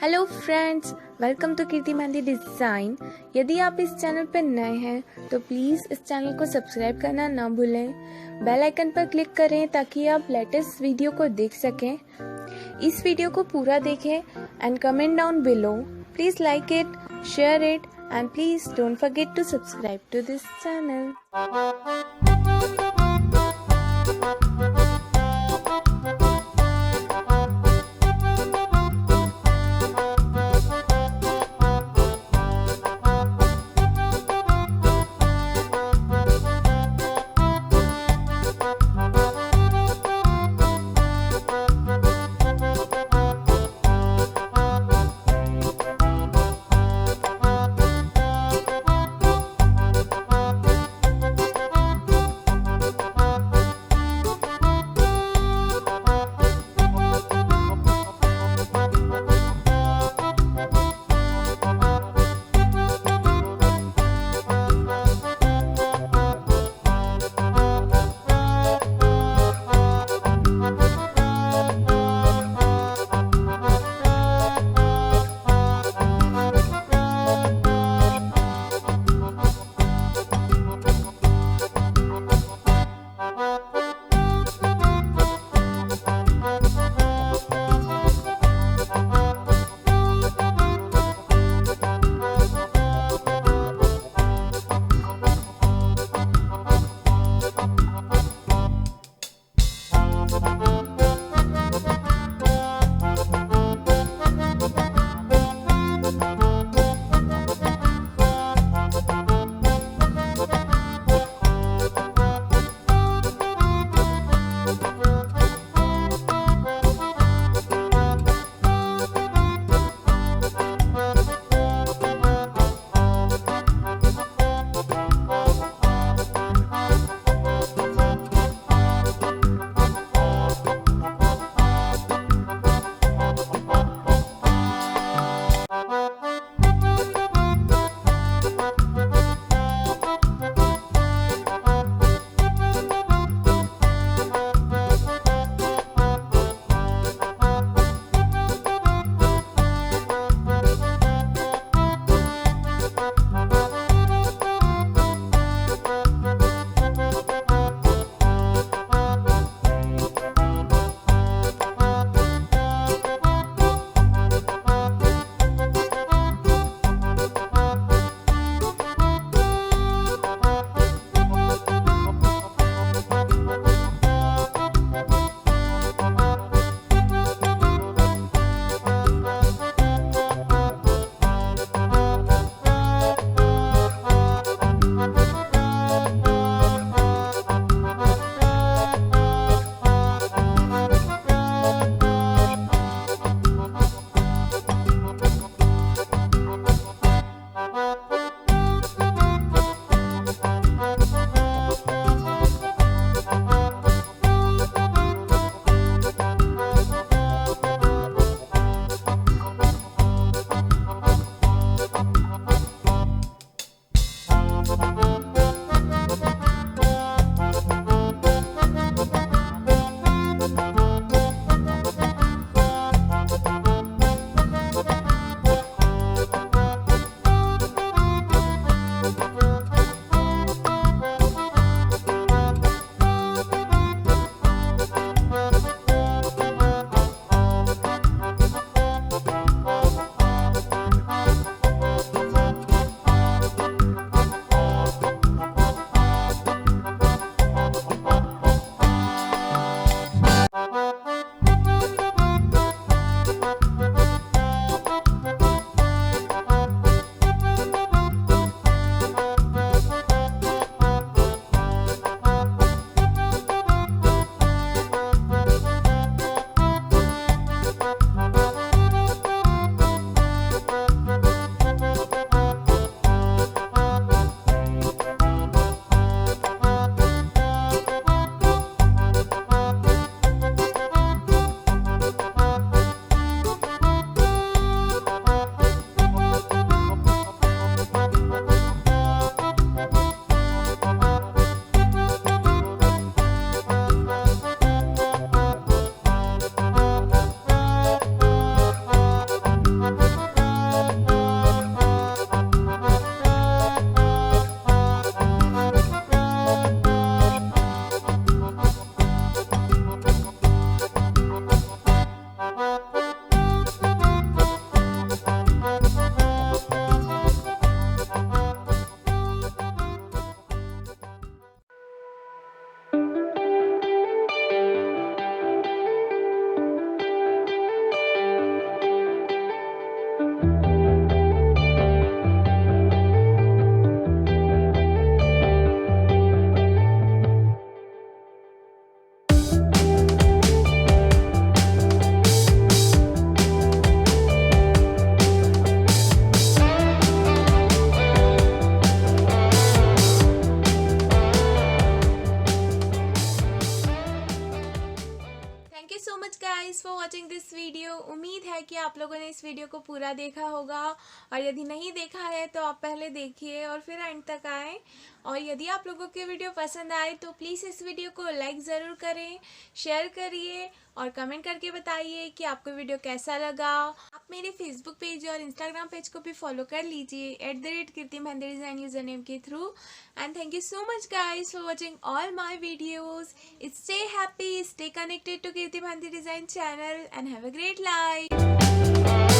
Hello friends, welcome to कीर्ति मेहंदी डिज़ाइन। यदि आप इस चैनल पर नए हैं तो प्लीज़ इस चैनल को सब्सक्राइब करना ना भूलें। बेल आइकन पर क्लिक करें ताकि आप लेटेस्ट वीडियो को देख सकें। इस वीडियो को पूरा देखें and comment down below. Please like it, share it and please don't forget to subscribe to this channel. Much guys for watching this video. उम्मीद है कि आप लोगों ने इस वीडियो को पूरा देखा होगा, और यदि नहीं देखा है तो आप पहले देखिए और फिर एंड तक आए। और यदि आप लोगों की वीडियो पसंद आए तो प्लीज़ इस वीडियो को लाइक ज़रूर करें, शेयर करिए और कमेंट करके बताइए कि आपको वीडियो कैसा लगा। आप मेरे फेसबुक पेज और इंस्टाग्राम पेज को भी फॉलो कर लीजिए @kirti मेहंदी डिज़ाइन यूज़र नेम के through. And thank you so much guys for watching all my videos. Stay happy, stay connected to Kirti Mehndi Design channel and have a great life.